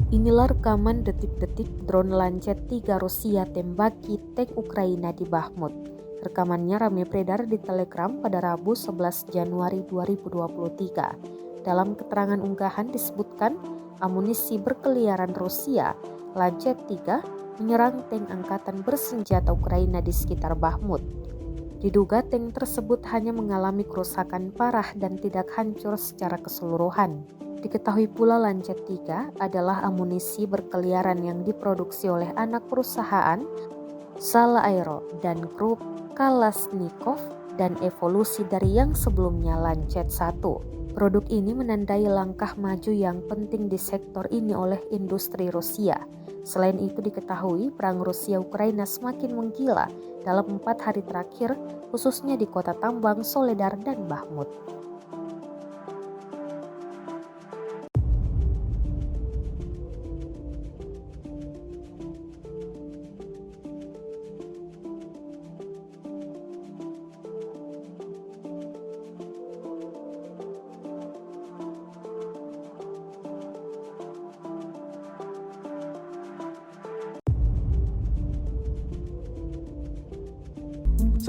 Inilah rekaman detik-detik drone Lancet 3 Rusia tembaki tank Ukraina di Bakhmut. Rekamannya ramai beredar di Telegram pada Rabu 11 Januari 2023. Dalam keterangan unggahan disebutkan amunisi berkeliaran Rusia, Lancet 3 menyerang tank angkatan bersenjata Ukraina di sekitar Bakhmut. Diduga tank tersebut hanya mengalami kerusakan parah dan tidak hancur secara keseluruhan. Diketahui pula Lancet 3 adalah amunisi berkeliaran yang diproduksi oleh anak perusahaan Sala Aero dan grup Kalashnikov dan evolusi dari yang sebelumnya Lancet 1. Produk ini menandai langkah maju yang penting di sektor ini oleh industri Rusia. Selain itu diketahui perang Rusia-Ukraina semakin menggila dalam 4 hari terakhir, khususnya di kota tambang Soledar dan Bakhmut.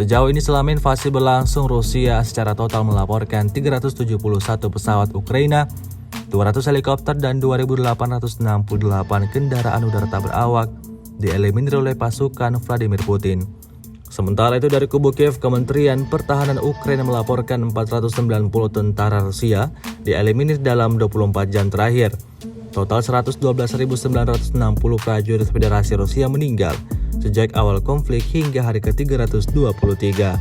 Sejauh ini selama invasi berlangsung, Rusia secara total melaporkan 371 pesawat Ukraina, 200 helikopter dan 2.868 kendaraan udara tak berawak dieliminir oleh pasukan Vladimir Putin. Sementara itu dari kubu Kiev, Kementerian Pertahanan Ukraina melaporkan 490 tentara Rusia dieliminir dalam 24 jam terakhir. Total 112.960 prajurit Federasi Rusia meninggal sejak awal konflik hingga hari ke-323.